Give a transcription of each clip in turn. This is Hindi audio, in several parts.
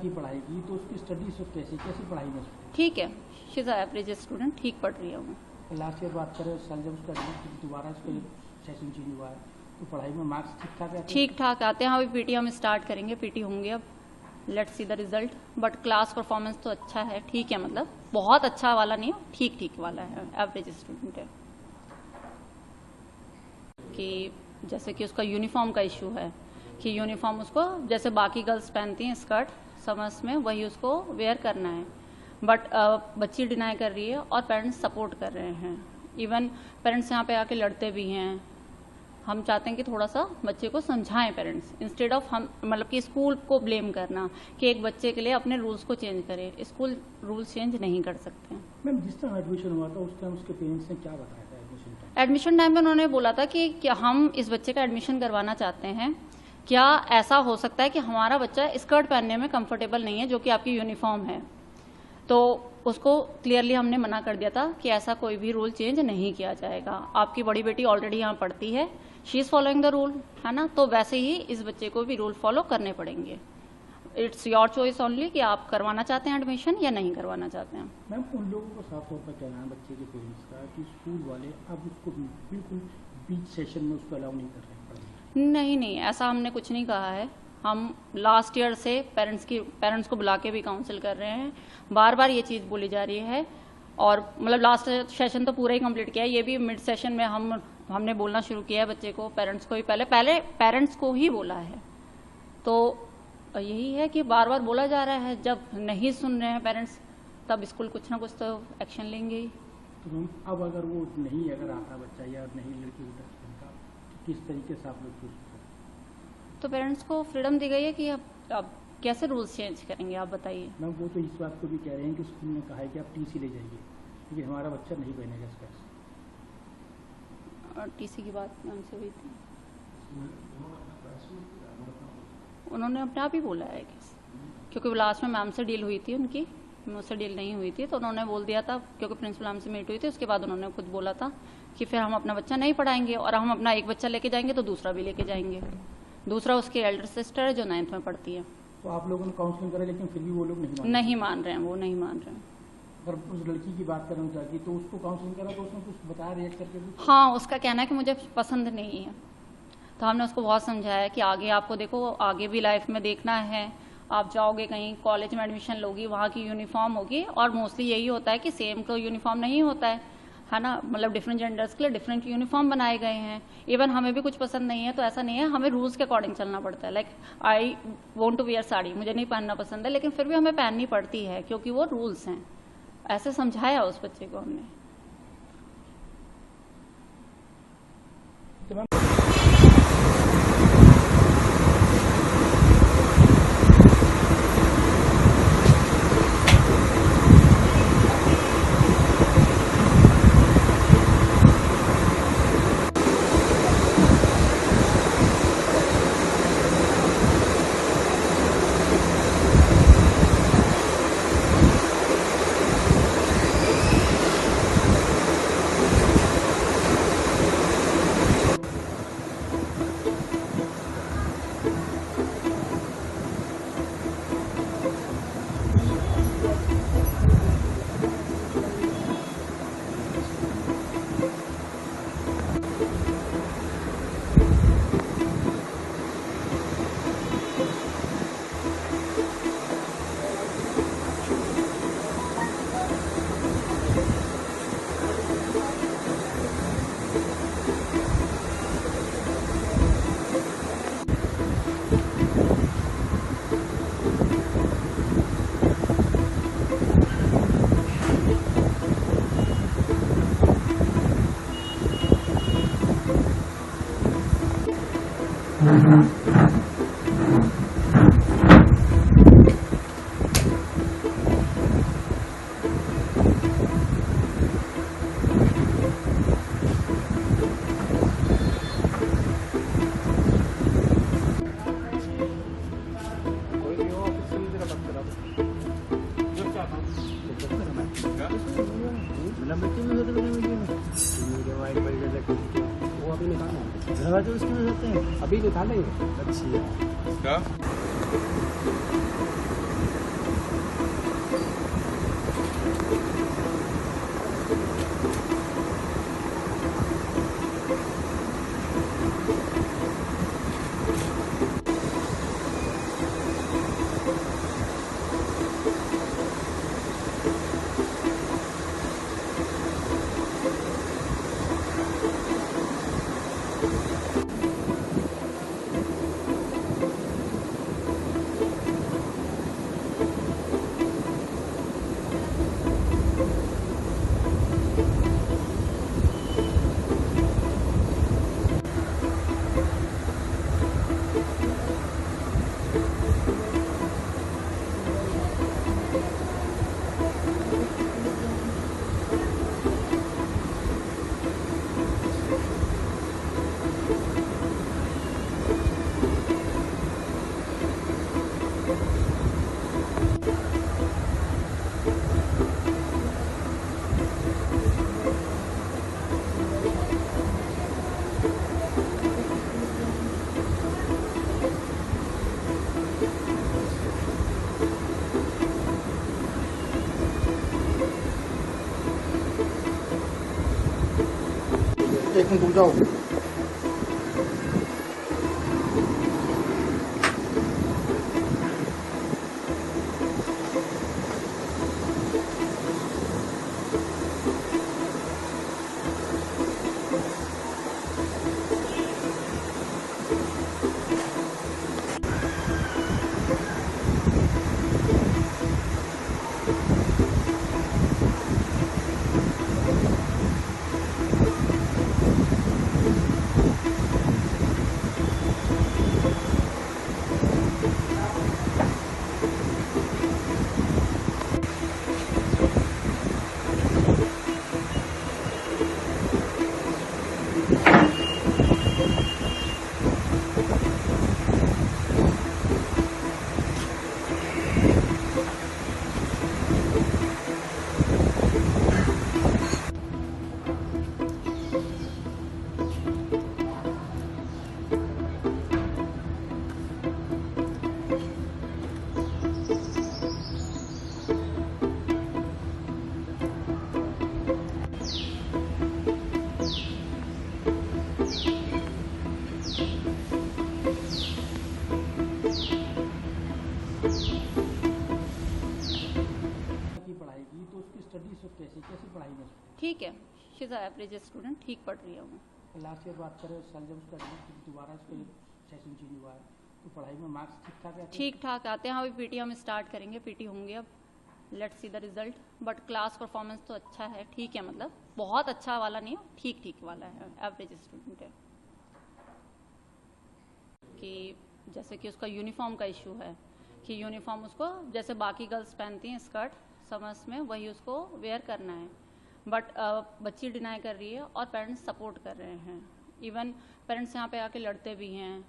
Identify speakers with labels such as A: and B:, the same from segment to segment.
A: की पढ़ाई की, तो उसकी स्टडी कैसी पढ़ाई में?
B: ठीक है, शी इज एवरेज स्टूडेंट, ठीक पढ़ रही है वो।
A: लास्ट ईयर बात करें, साल जब उसका दोबारा उसका सेशन चेंज हुआ है, तो पढ़ाई में मार्क्स ठीक ठाक आते हैं?
B: ठीक ठाक आते हैं। अभी पीटी हम स्टार्ट करेंगे, पीटी होंगे अब, let's see the result. But class performance तो अच्छा है, ठीक है, मतलब बहुत अच्छा वाला नहीं है, ठीक ठीक वाला है, एवरेज स्टूडेंट है। कि जैसे कि उसका यूनिफॉर्म का इशू है कि यूनिफॉर्म उसको जैसे बाकी गर्ल्स पहनती हैं स्कर्ट समर्स में, वही उसको वेयर करना है। बट बच्ची डिनाई कर रही है और पेरेंट्स सपोर्ट कर रहे हैं। इवन पेरेंट्स यहाँ पे आके लड़ते भी हैं। हम चाहते हैं कि थोड़ा सा बच्चे को समझाएं पेरेंट्स, इंस्टेड ऑफ हम मतलब कि स्कूल को ब्लेम करना कि एक बच्चे के लिए अपने रूल्स को चेंज करें। स्कूल रूल्स चेंज नहीं कर सकते।
A: मैम, जिस टाइम एडमिशन हुआ था उस टाइम उसके पेरेंट्स ने क्या बताया था
B: एडमिशन टाइम में? उन्होंने बोला था कि क्या हम इस बच्चे का एडमिशन करवाना चाहते हैं, क्या ऐसा हो सकता है कि हमारा बच्चा स्कर्ट पहनने में कंफर्टेबल नहीं है जो कि आपकी यूनिफॉर्म है। तो उसको क्लियरली हमने मना कर दिया था कि ऐसा कोई भी रूल चेंज नहीं किया जाएगा। आपकी बड़ी बेटी ऑलरेडी यहाँ पढ़ती है, she is following the rule, है ना, तो वैसे ही इस बच्चे को भी रूल फॉलो करने पड़ेंगे। इट्स योर चॉइस ओनली कि आप करवाना चाहते हैं एडमिशन या नहीं करवाना चाहते हैं।
A: मैम, उन लोगों को साफ तौर पर कहना है बच्चे के पेरेंट्स का कि स्कूल वाले अब उसको बिल्कुल बीच सेशन में उसको अलाउ नहीं कर रहे हैं।
B: नहीं, ऐसा हमने कुछ नहीं कहा है। हम लास्ट ईयर से पेरेंट्स को बुला के भी काउंसिल कर रहे हैं। बार बार ये चीज़ बोली जा रही है और मतलब लास्ट सेशन तो पूरा ही कंप्लीट किया है, ये भी मिड सेशन में हमने बोलना शुरू किया है बच्चे को, पेरेंट्स को ही पहले पेरेंट्स को ही बोला है। तो यही है कि बार बार बोला जा रहा है, जब नहीं सुन रहे हैं पेरेंट्स तब स्कूल कुछ ना कुछ तो एक्शन लेंगे ही।
A: तो अब अगर वो नहीं अगर आता बच्चा या नहीं लड़की का तो किस तरीके से आप लोग
B: तो पेरेंट्स को फ्रीडम दी गई है कि अब कैसे रूल्स चेंज करेंगे, आप बताइए।
A: मैम, वो तो इस बात को भी कह रहे हैं कि स्कूल ने कहा है कि आप टीसी ले जाइए क्योंकि हमारा बच्चा नहीं बनेगा स्कर्ट।
B: टीसी की बात मैम से हुई थी, उन्होंने अपने आप ही बोला है क्योंकि लास्ट में मैम से डील हुई थी उनकी, मुझसे डील नहीं हुई थी, तो उन्होंने बोल दिया था क्योंकि प्रिंसिपल मैम से मीट हुई थी, उसके बाद उन्होंने खुद बोला था कि फिर हम अपना बच्चा नहीं पढ़ाएंगे और हम अपना एक बच्चा लेके जाएंगे तो दूसरा भी लेके जाएंगे। दूसरा उसकी एल्डर सिस्टर है जो 9th में पढ़ती है।
A: तो आप लोगों ने काउंसलिंग करा लेकिन फिर भी वो लोग
B: नहीं मान रहे हैं, वो नहीं मान रहे हैं।
A: अगर उस लड़की की बात करें जाके तो उसको काउंसलिंग करा तो उसने कुछ बताया रिएक्ट करके भी?
B: हाँ, उसका कहना है कि मुझे पसंद नहीं है। तो हमने उसको बहुत समझाया कि आगे आपको देखो, आगे भी लाइफ में देखना है, आप जाओगे कहीं कॉलेज में एडमिशन लोगी, वहाँ की यूनिफॉर्म होगी और मोस्टली यही होता है कि सेम तो यूनिफॉर्म नहीं होता है ना, मतलब डिफरेंट जेंडर्स के लिए डिफरेंट यूनिफॉर्म बनाए गए हैं। इवन हमें भी कुछ पसंद नहीं है तो ऐसा नहीं है, हमें रूल्स के अकॉर्डिंग चलना पड़ता है। Like I want to wear sari, मुझे नहीं पहनना पसंद है लेकिन फिर भी हमें पहननी पड़ती है क्योंकि वो रूल्स हैं। ऐसे समझाया उस बच्चे को हमने।
A: अभी निकालेंगे।
C: अच्छी है। रुक जाओ।
A: की पढ़ाई की तो उसकी स्टडीज कैसी कैसी पढ़ाई में
B: ठीक है, शी इज़ एवरेज स्टूडेंट, ठीक पढ़ रही है वो।
A: लास्ट ईयर बात करें साल जब उसका दोबारा इसका सेशन चेंज हुआ है तो पढ़ाई में मार्क्स ठीक ठाक आते हैं?
B: ठीक ठाक आते हैं। अभी पीटी हम स्टार्ट करेंगे, पीटी होंगे अब, let's see the result. But class performance तो अच्छा है, ठीक है, मतलब बहुत अच्छा वाला नहीं है, ठीक ठीक वाला है, एवरेज स्टूडेंट है। कि जैसे कि उसका यूनिफॉर्म का इशू है कि यूनिफॉर्म उसको जैसे बाकी गर्ल्स पहनती हैं स्कर्ट समर्स में, वही उसको वेयर करना है। बट बच्ची डिनाई कर रही है और पेरेंट्स सपोर्ट कर रहे हैं। इवन पेरेंट्स यहाँ पे आके लड़ते भी हैं।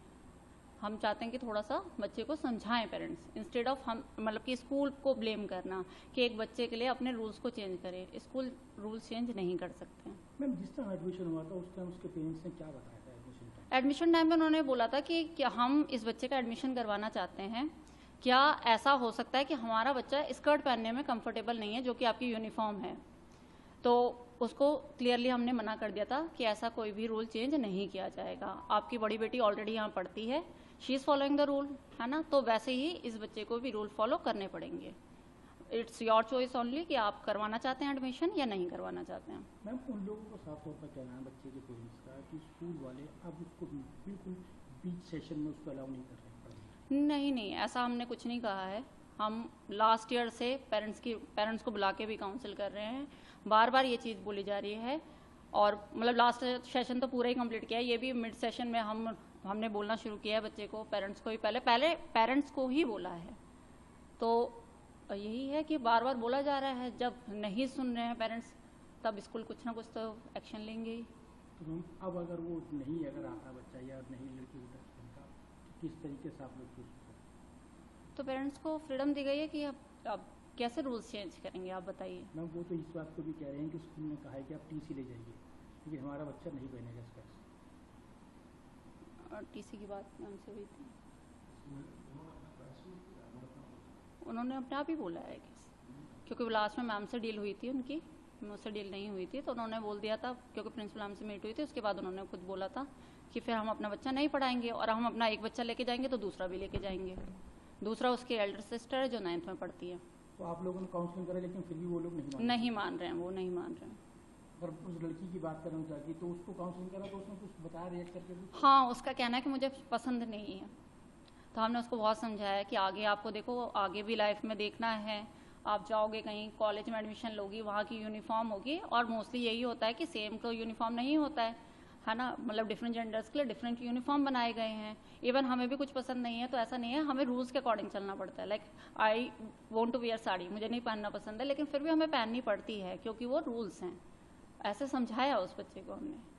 B: हम चाहते हैं कि थोड़ा सा बच्चे को समझाएं पेरेंट्स, इंस्टेड ऑफ हम मतलब कि स्कूल को ब्लेम करना कि एक बच्चे के लिए अपने रूल्स को चेंज करें। स्कूल रूल्स चेंज नहीं कर सकते हैं।
A: मैम जिस टाइम एडमिशन हुआ था उस टाइम उसके पेरेंट्स ने क्या बताया था एडमिशन टाइम?
B: एडमिशन टाइम में उन्होंने बोला था कि क्या हम इस बच्चे का एडमिशन करवाना चाहते हैं, क्या ऐसा हो सकता है कि हमारा बच्चा स्कर्ट पहनने में कंफर्टेबल नहीं है जो कि आपकी यूनिफॉर्म है। तो उसको क्लियरली हमने मना कर दिया था कि ऐसा कोई भी रूल चेंज नहीं किया जाएगा। आपकी बड़ी बेटी ऑलरेडी यहाँ पढ़ती है, she is following the rule, है ना, तो वैसे ही इस बच्चे को भी रूल फॉलो करने पड़ेंगे। इट्स योर चॉइस ओनली कि आप करवाना चाहते हैं एडमिशन या नहीं करवाना चाहते हैं।
A: मैम उन लोगों को साफ तौर पर कहना है बच्चे के पेरेंट्स का कि स्कूल वाले अब उसको बिल्कुल बीच सेशन में उसको अलाउ नहीं कर रहे हैं?
B: नहीं, ऐसा हमने कुछ नहीं कहा है। हम लास्ट ईयर से पेरेंट्स को बुला के भी काउंसिल कर रहे हैं। बार बार ये चीज़ बोली जा रही है और मतलब लास्ट सेशन तो पूरा ही कंप्लीट किया है, ये भी मिड सेशन में हमने बोलना शुरू किया है बच्चे को, पेरेंट्स को ही पहले पेरेंट्स को ही बोला है। तो यही है कि बार बार बोला जा रहा है, जब नहीं सुन रहे हैं पेरेंट्स तब स्कूल कुछ ना कुछ तो एक्शन लेंगे ही।
A: तो मैम अब अगर वो नहीं अगर आता बच्चा या नहीं लड़की को टच करता तो किस तरीके से आप लोग सोचते हैं?
B: तो पेरेंट्स को फ्रीडम दी गई है कि अब कैसे रूल्स चेंज करेंगे, आप बताइए।
A: मैम वो तो इस बात को भी कह रहे हैं कि स्कूल ने कहा है कि आप टीसी ले जाइए क्योंकि हमारा बच्चा नहीं पहनेगा स्कर्ट।
B: और टीसी की बात मैम से हुई थी, उन्होंने अपने आप ही बोला है क्योंकि लास्ट में मैम से डील हुई थी उनकी, मुझसे डील नहीं हुई थी, तो उन्होंने बोल दिया था क्योंकि प्रिंसिपल मैम से मीट हुई थी, उसके बाद उन्होंने खुद बोला था कि फिर हम अपना बच्चा नहीं पढ़ाएंगे और हम अपना एक बच्चा लेके जाएंगे तो दूसरा भी लेके जाएंगे। दूसरा उसकी एल्डर सिस्टर है जो 9th में पढ़ती है।
A: तो आप लोगों ने काउंसलिंग करा लेकिन फिर भी वो लोग
B: नहीं मान रहे हैं, वो नहीं मान रहे हैं।
A: अगर उस लड़की की बात करें जाके तो उसको काउंसलिंग करा तो उसने कुछ बताया रिएक्ट करके भी?
B: हाँ, उसका कहना है कि मुझे पसंद नहीं है। तो हमने उसको बहुत समझाया कि आगे आपको देखो, आगे भी लाइफ में देखना है, आप जाओगे कहीं कॉलेज में एडमिशन लोगी, वहाँ की यूनिफॉर्म होगी और मोस्टली यही होता है कि सेम तो यूनिफॉर्म नहीं होता है ना, मतलब डिफरेंट जेंडर्स के लिए डिफरेंट यूनिफॉर्म बनाए गए हैं। इवन हमें भी कुछ पसंद नहीं है तो ऐसा नहीं है, हमें रूल्स के अकॉर्डिंग चलना पड़ता है। Like I want to wear sari, मुझे नहीं पहनना पसंद है लेकिन फिर भी हमें पहननी पड़ती है क्योंकि वो रूल्स हैं। ऐसे समझाया उस बच्चे को हमने।